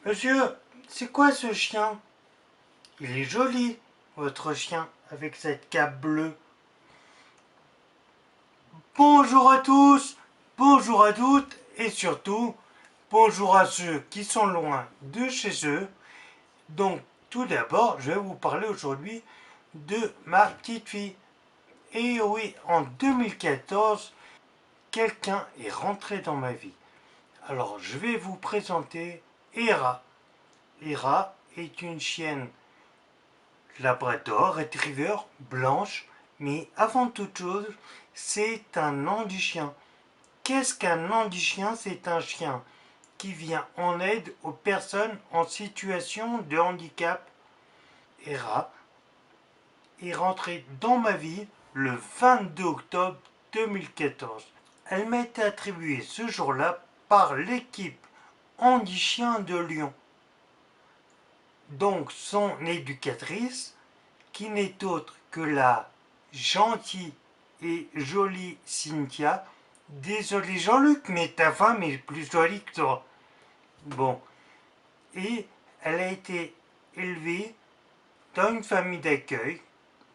Monsieur, c'est quoi ce chien? Il est joli, votre chien, avec cette cape bleue. Bonjour à tous, bonjour à toutes, et surtout, bonjour à ceux qui sont loin de chez eux. Donc, tout d'abord, je vais vous parler aujourd'hui de ma petite fille. Et oui, en 2014, quelqu'un est rentré dans ma vie. Alors, je vais vous présenter Hera. Hera est une chienne Labrador Retriever blanche, mais avant toute chose, c'est un nom du chien. Qu'est-ce qu'un nom du chien? C'est un chien qui vient en aide aux personnes en situation de handicap. Hera est rentrée dans ma vie le 22 octobre 2014. Elle m'a été attribuée ce jour-là par l'équipe Handi Chien de Lyon. Donc son éducatrice, qui n'est autre que la gentille et jolie Cynthia. Désolé Jean-Luc, mais ta femme est plus jolie que toi. Bon, et elle a été élevée dans une famille d'accueil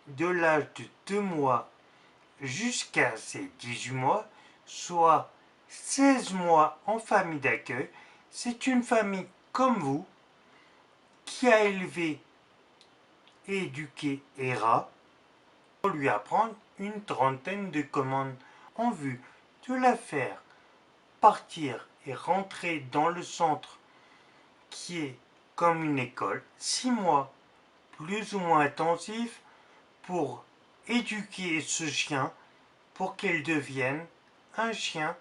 de l'âge de 2 mois jusqu'à ses 18 mois, soit 16 mois en famille d'accueil. C'est une famille comme vous qui a élevé et éduqué Hera pour lui apprendre une trentaine de commandes en vue de la faire partir et rentrer dans le centre qui est comme une école, 6 mois plus ou moins intensifs pour éduquer ce chien pour qu'il devienne un chien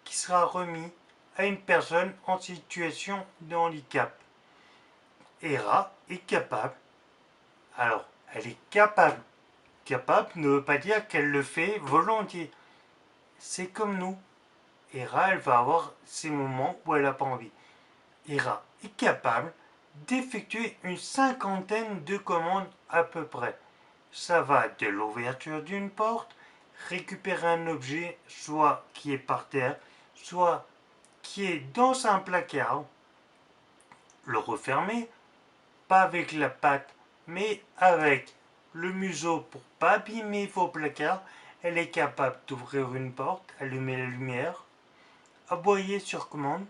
qui sera remis à une personne en situation de handicap. Hera est capable, alors elle est capable ne veut pas dire qu'elle le fait volontiers. C'est comme nous. Hera, elle va avoir ces moments où elle n'a pas envie. Hera est capable d'effectuer une cinquantaine de commandes à peu près. Ça va de l'ouverture d'une porte, récupérer un objet, soit qui est par terre, soit qui est dans un placard, le refermer, pas avec la patte, mais avec le museau pour pas abîmer vos placards. Elle est capable d'ouvrir une porte, allumer la lumière, aboyer sur commande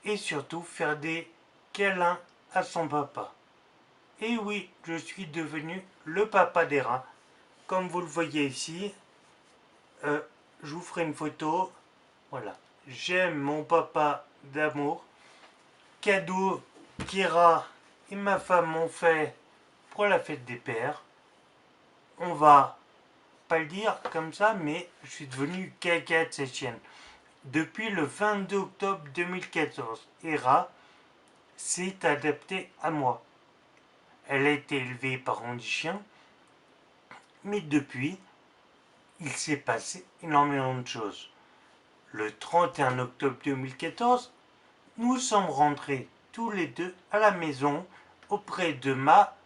et surtout faire des câlins à son papa. Et oui, je suis devenu le papa des rats. Comme vous le voyez ici, je vous ferai une photo. Voilà, j'aime mon papa d'amour. Cadeau qu'Hera et ma femme m'ont fait pour la fête des pères. On va pas le dire comme ça, mais je suis devenu caca de cette chienne. Depuis le 22 octobre 2014, Hera s'est adaptée à moi. Elle a été élevée par Handi Chien, mais depuis, il s'est passé énormément de choses. Le 31 octobre 2014, nous sommes rentrés tous les deux à la maison auprès de ma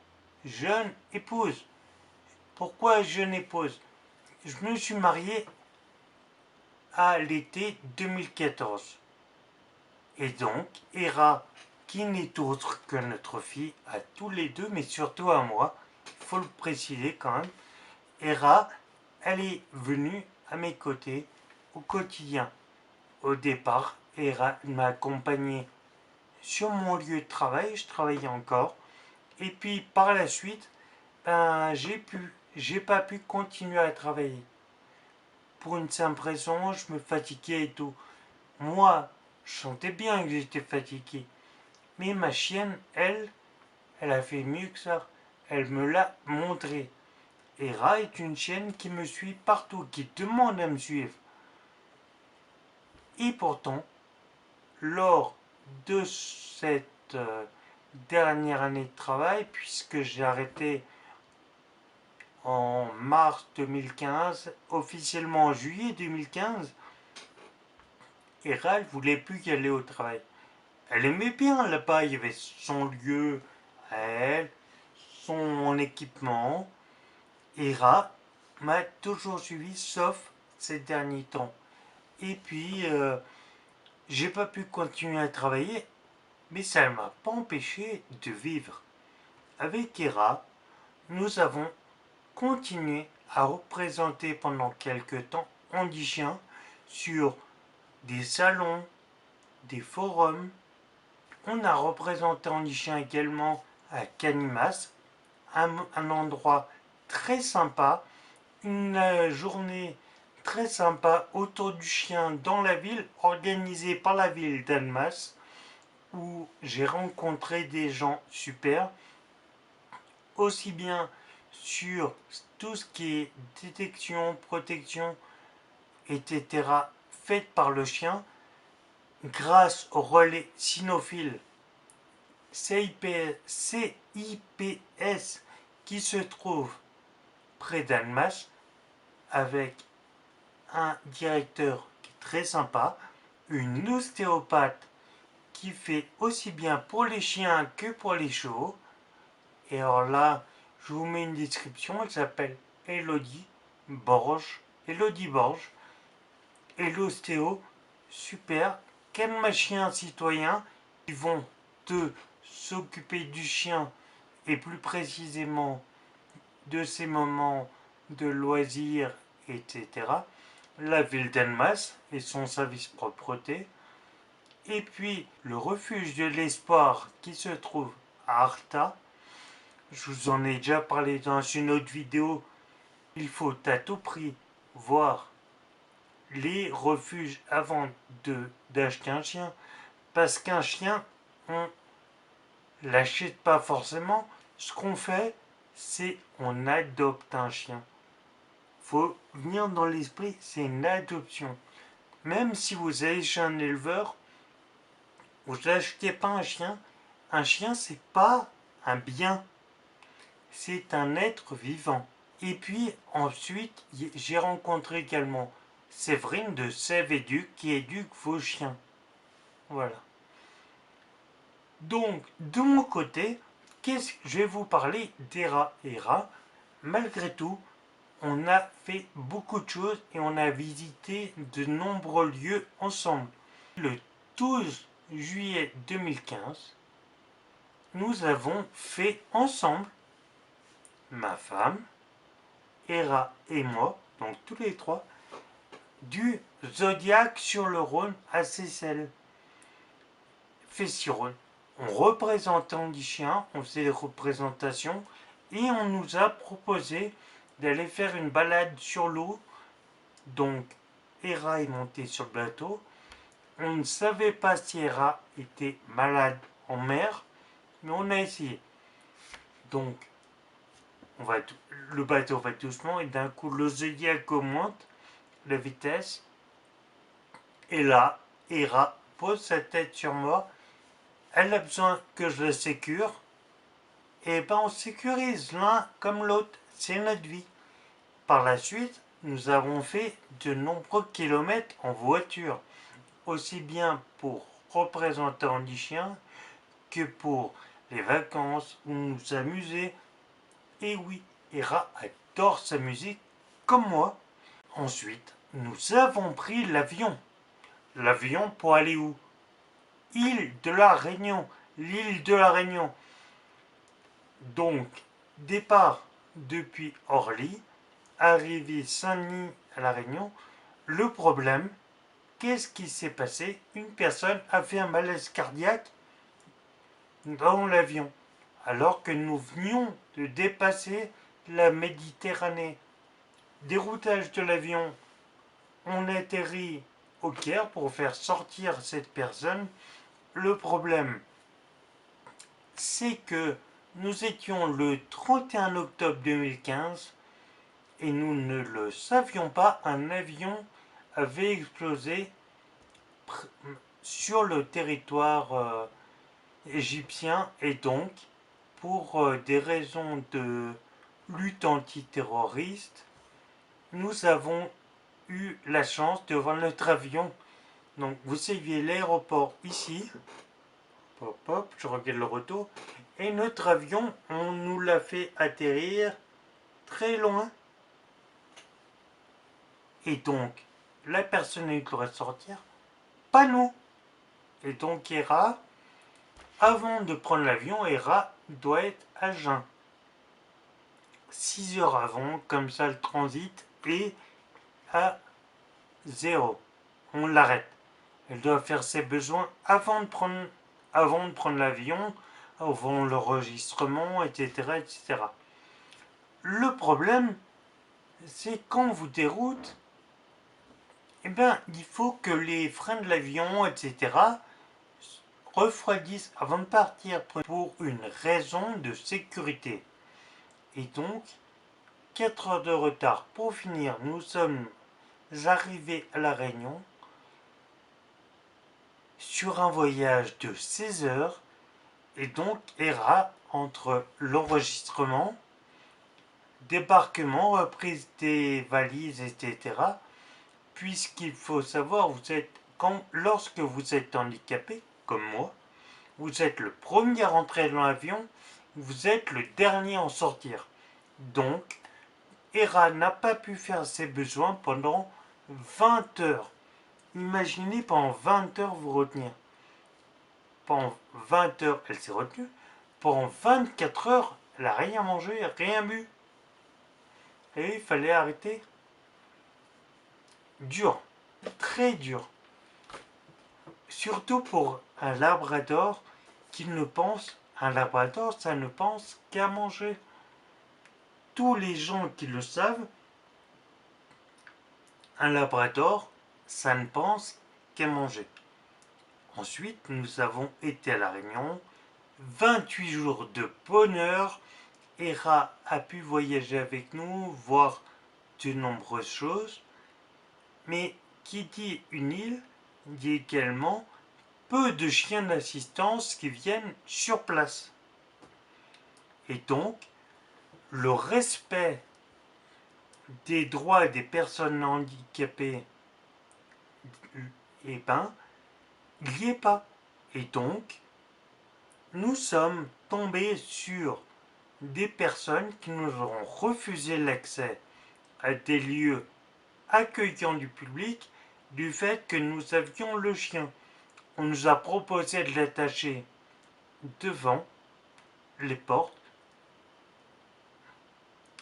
jeune épouse. Pourquoi jeune épouse? Je me suis marié à l'été 2014. Et donc, Hera, qui n'est autre que notre fille, à tous les deux, mais surtout à moi, il faut le préciser quand même, Hera, elle est venue à mes côtés au quotidien. Au départ, Hera m'a accompagné sur mon lieu de travail, je travaillais encore, et puis par la suite, j'ai pas pu continuer à travailler. Pour une simple raison, je me fatiguais et tout. Moi, je sentais bien que j'étais fatigué. Mais ma chienne, elle a fait mieux que ça. Elle me l'a montré. Hera est une chienne qui me suit partout, qui demande à me suivre. Et pourtant, lors de cette dernière année de travail, puisque j'ai arrêté en mars 2015, officiellement en juillet 2015, Hera, elle voulait plus y aller au travail. Elle aimait bien là-bas, il y avait son lieu à elle, son équipement. Hera m'a toujours suivi, sauf ces derniers temps. Et puis, j'ai pas pu continuer à travailler mais ça ne m'a pas empêché de vivre. Avec Hera, nous avons continué à représenter pendant quelques temps Andy Chien sur des salons, des forums. On a représenté Andy Chien également à Canimas, un endroit très sympa, une journée très sympa autour du chien dans la ville, organisée par la ville d'Annemasse, où j'ai rencontré des gens super, aussi bien sur tout ce qui est détection, protection, etc., faites par le chien, grâce au relais cynophile CIPS qui se trouve près d'Annemasse, avec un directeur qui est très sympa, une ostéopathe qui fait aussi bien pour les chiens que pour les chevaux. Et alors là, je vous mets une description, elle s'appelle Elodie Borges. Elodie Borges. Et l'ostéo, super. Quel chien citoyen, ils vont te s'occuper du chien et plus précisément de ces moments de loisirs, etc. La ville d'Annemasse et son service propreté. Et puis le refuge de l'espoir qui se trouve à Arta. Je vous en ai déjà parlé dans une autre vidéo. Il faut à tout prix voir les refuges avant d'acheter un chien. Parce qu'un chien, on l'achète pas forcément. Ce qu'on fait, c'est on adopte un chien. Faut venir dans l'esprit, c'est une adoption. Même si vous allez chez un éleveur, vous n'achetez pas un chien c'est pas un bien, c'est un être vivant. Et puis ensuite, j'ai rencontré également Séverine de Sève Éduc qui éduque vos chiens. Voilà. Donc, de mon côté, je vais vous parler d'Hera. Hera, malgré tout, on a fait beaucoup de choses et on a visité de nombreux lieux ensemble. Le 12 juillet 2015, nous avons fait ensemble, ma femme, Hera et moi, donc tous les trois, du Zodiac sur le Rhône à Seyssel. Fessiron. On représentait Andy Chien, on faisait des représentations et on nous a proposé d'aller faire une balade sur l'eau. Donc, Hera est montée sur le bateau. On ne savait pas si Hera était malade en mer, mais on a essayé. Donc, le bateau va doucement et d'un coup, le Zodiac augmente la vitesse. Et là, Hera pose sa tête sur moi. Elle a besoin que je la sécure. Et ben on sécurise l'un comme l'autre. C'est notre vie. Par la suite, nous avons fait de nombreux kilomètres en voiture, aussi bien pour représenter Andy Chien que pour les vacances ou nous amuser. Et oui, Hera adore sa musique comme moi. Ensuite, nous avons pris l'avion. L'avion pour aller où? Île de la Réunion. L'île de la Réunion. Donc, départ depuis Orly, arrivée Saint-Denis à La Réunion. Le problème, qu'est-ce qui s'est passé? Une personne a fait un malaise cardiaque dans l'avion, alors que nous venions de dépasser la Méditerranée. Déroutage de l'avion, on atterrit au Caire pour faire sortir cette personne. Le problème, c'est que nous étions le 31 octobre 2015 et nous ne le savions pas, un avion avait explosé sur le territoire égyptien et donc pour des raisons de lutte antiterroriste, nous avons eu la chance de voir notre avion. Donc vous saviez l'aéroport ici, hop hop, je regarde le retour, et notre avion, on nous l'a fait atterrir très loin. Et donc, la personne qui devrait sortir, pas nous. Et donc, Hera, Avant de prendre l'avion, Hera doit être à jeun. 6 heures avant, comme ça le transit est à 0. On l'arrête. Elle doit faire ses besoins avant de prendre l'avion, avant l'enregistrement, etc., etc. Le problème, c'est quand vous déroute, eh bien, il faut que les freins de l'avion, etc., refroidissent avant de partir pour une raison de sécurité. Et donc, 4 heures de retard pour finir, nous sommes arrivés à La Réunion sur un voyage de 16 heures. Et donc, Hera, entre l'enregistrement, débarquement, reprise des valises, etc., puisqu'il faut savoir, lorsque vous êtes handicapé, comme moi, vous êtes le premier à rentrer dans l'avion, vous êtes le dernier à en sortir. Donc, Hera n'a pas pu faire ses besoins pendant 20 heures. Imaginez pendant 20 heures vous retenir. Pendant 20 heures, elle s'est retenue. Pendant 24 heures, elle n'a rien mangé, rien bu. Et il fallait arrêter. Dur, très dur. Surtout pour un labrador qui ne pense, un labrador, ça ne pense qu'à manger. Tous les gens qui le savent, un labrador, ça ne pense qu'à manger. Ensuite, nous avons été à La Réunion, 28 jours de bonheur. Hera a pu voyager avec nous, voir de nombreuses choses. Mais qui dit une île, dit également peu de chiens d'assistance qui viennent sur place. Et donc, le respect des droits des personnes handicapées, eh ben, il n'y est pas. Et donc, nous sommes tombés sur des personnes qui nous ont refusé l'accès à des lieux accueillant du public du fait que nous avions le chien. On nous a proposé de l'attacher devant les portes.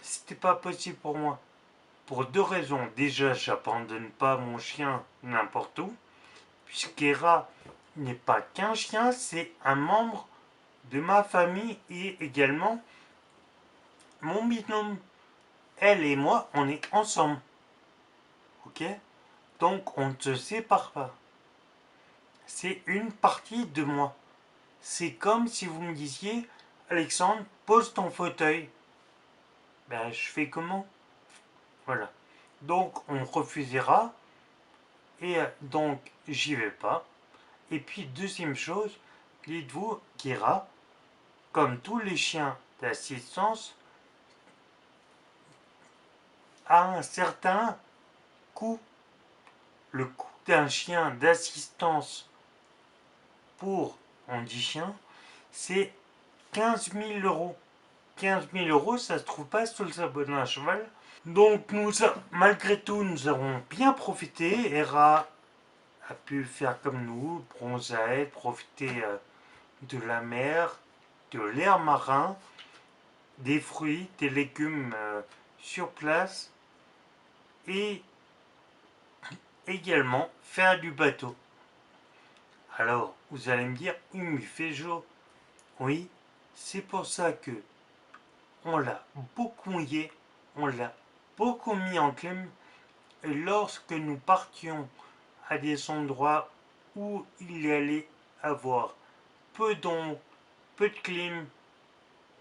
C'était pas possible pour moi. Pour deux raisons. Déjà, j'abandonne pas mon chien n'importe où, puisqu'Hera n'est pas qu'un chien, c'est un membre de ma famille et également mon binôme. Elle et moi, on est ensemble. Ok? Donc, on ne se sépare pas. C'est une partie de moi. C'est comme si vous me disiez, Alexandre, pose ton fauteuil. Ben, je fais comment? Voilà. Donc, on refusera. Et donc, j'y vais pas. Et puis, deuxième chose, dites-vous qu'Hera, comme tous les chiens d'assistance, a un certain coût. Le coût d'un chien d'assistance pour on dit chien, c'est 15 000 euros. 15 000 euros, ça se trouve pas sur le sabot d'un cheval. Donc, malgré tout, nous avons bien profité. Hera a pu faire comme nous, bronzer, profiter de la mer, de l'air marin, des fruits, des légumes sur place et également faire du bateau. Alors, vous allez me dire, il fait chaud. Oui, c'est pour ça que on l'a beaucoup mouillé, on l'a beaucoup mis en clim. Et lorsque nous partions à des endroits où il y allait avoir peu d'ombre, peu de clim,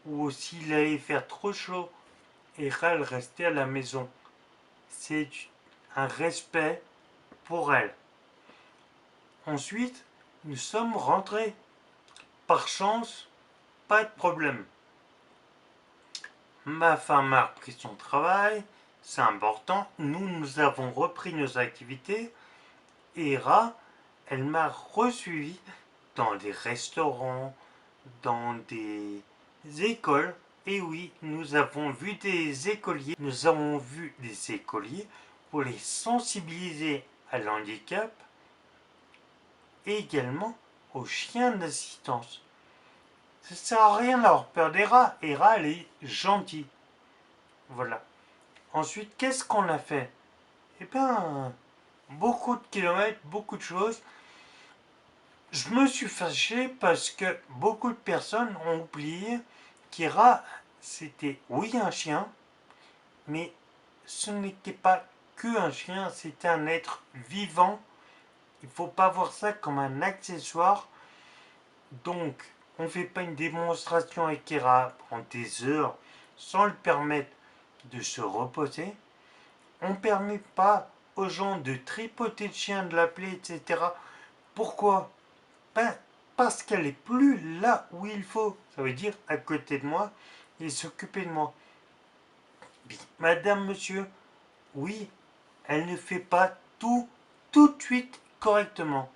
ou s'il allait faire trop chaud, et elle restait à la maison. C'est un respect pour elle. Ensuite, nous sommes rentrés. Par chance, pas de problème. Ma femme a repris son travail, c'est important. Nous avons repris nos activités. Et Hera, elle m'a resuivi dans des restaurants, dans des écoles. Et oui, nous avons vu des écoliers. Nous avons vu des écoliers pour les sensibiliser à l'handicap et également aux chiens d'assistance. Ça sert à rien d'avoir peur des rats. Hera, elle est gentille. Voilà. Ensuite, qu'est-ce qu'on a fait? Eh bien, beaucoup de kilomètres, beaucoup de choses. Je me suis fâché parce que beaucoup de personnes ont oublié qu'Hera, c'était oui un chien, mais ce n'était pas que un chien, c'était un être vivant. Il ne faut pas voir ça comme un accessoire. Donc, on ne fait pas une démonstration avec Hera en des heures sans le permettre de se reposer. On ne permet pas aux gens de tripoter le chien, de l'appeler, etc. Pourquoi? Ben, parce qu'elle est plus là où il faut. Ça veut dire à côté de moi et s'occuper de moi. Madame, monsieur, oui, elle ne fait pas tout de suite correctement.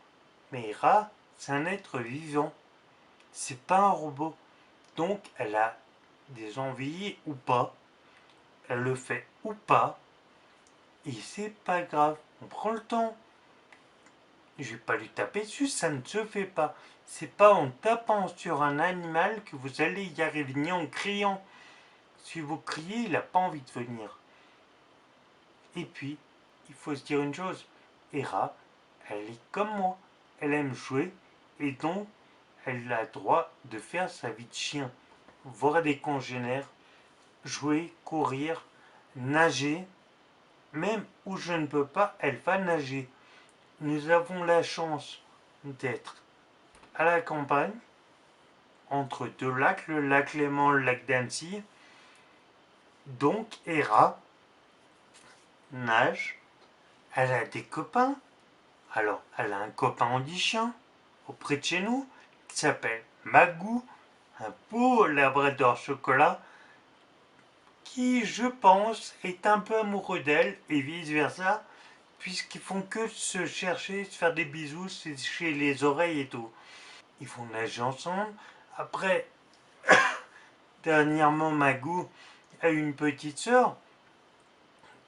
Mais Ra, c'est un être vivant. C'est pas un robot. Donc, elle a des envies ou pas. Elle le fait ou pas. Et c'est pas grave. On prend le temps. Je vais pas lui taper dessus, ça ne se fait pas. C'est pas en tapant sur un animal que vous allez y arriver, ni en criant. Si vous criez, il n'a pas envie de venir. Et puis, il faut se dire une chose. Hera, elle est comme moi. Elle aime jouer et donc elle a le droit de faire sa vie de chien. Voir des congénères, jouer, courir, nager. Même où je ne peux pas, elle va nager. Nous avons la chance d'être à la campagne, entre deux lacs, le lac Léman, le lac d'Annecy. Donc, Hera nage, elle a des copains. Alors, elle a un copain handicapant auprès de chez nous qui s'appelle Magou, un beau labrador chocolat qui, je pense, est un peu amoureux d'elle et vice-versa, puisqu'ils font que se chercher, se faire des bisous, se sécher les oreilles et tout. Ils vont nager ensemble. Après, dernièrement, Magou a une petite sœur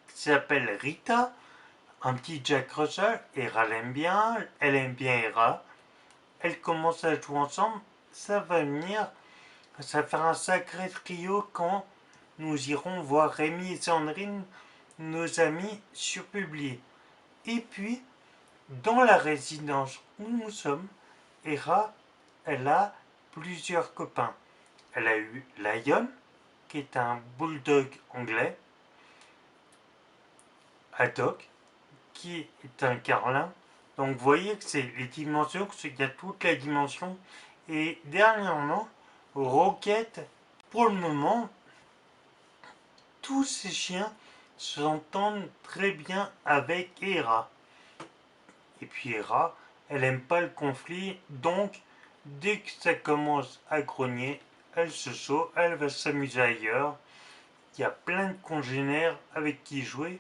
qui s'appelle Rita, un petit Jack Russell. Hera l'aime bien, elle aime bien Hera. Elles commencent à jouer ensemble. Ça va venir, ça va faire un sacré trio quand nous irons voir Rémi et Sandrine, nos amis, sur Publié. Et puis, dans la résidence où nous sommes, Hera, elle a plusieurs copains. Elle a eu Lion, qui est un bulldog anglais, Haddock, qui est un carlin. Donc vous voyez que c'est les dimensions, qu'il y a toute la dimension. Et dernièrement, Rocket, pour le moment, tous ces chiens s'entendent très bien avec Hera. Et puis Hera, elle aime pas le conflit, donc dès que ça commence à grogner, elle se sauve, elle va s'amuser ailleurs. Il y a plein de congénères avec qui jouer.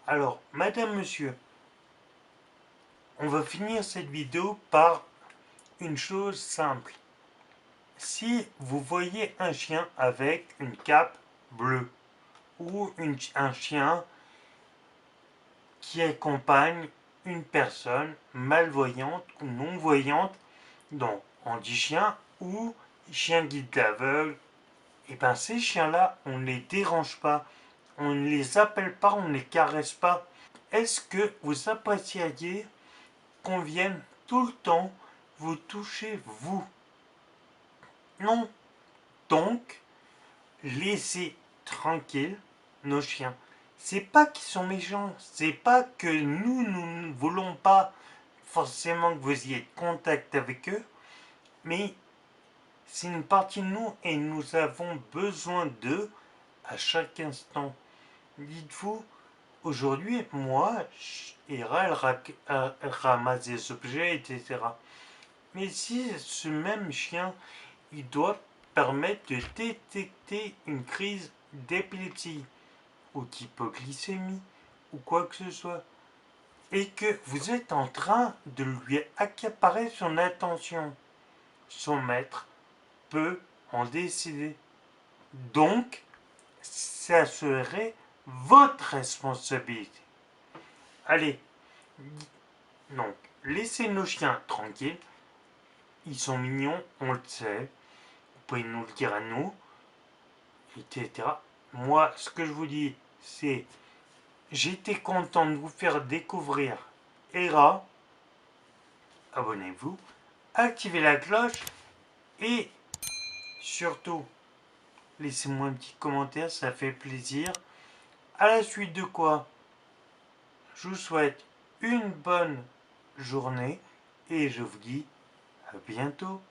Alors, madame, monsieur, on va finir cette vidéo par une chose simple. Si vous voyez un chien avec une cape bleue ou un chien qui accompagne une personne malvoyante ou non-voyante, donc on dit chien ou chien guide d'aveugle, et bien ces chiens-là, on ne les dérange pas, on ne les appelle pas, on ne les caresse pas. Est-ce que vous apprécieriez qu'on vienne tout le temps vous toucher vous? Non. Donc, laissez tranquille nos chiens. C'est pas qu'ils sont méchants, c'est pas que nous ne voulons pas forcément que vous ayez contact avec eux, mais c'est une partie de nous et nous avons besoin d'eux à chaque instant. Dites-vous, aujourd'hui, moi, Hera, elle ramasse des objets, etc. Mais si ce même chien, il doit permettre de détecter une crise d'épilepsie ou d'hypoglycémie ou quoi que ce soit, et que vous êtes en train de lui accaparer son attention, son maître peut en décider. Donc, ça serait votre responsabilité. Allez, donc, laissez nos chiens tranquilles. Ils sont mignons, on le sait. pouvez nous le dire à nous, etc. Moi, ce que je vous dis, c'est j'étais content de vous faire découvrir Hera. Abonnez-vous, activez la cloche et surtout, laissez-moi un petit commentaire, ça fait plaisir. À la suite de quoi, je vous souhaite une bonne journée et je vous dis à bientôt.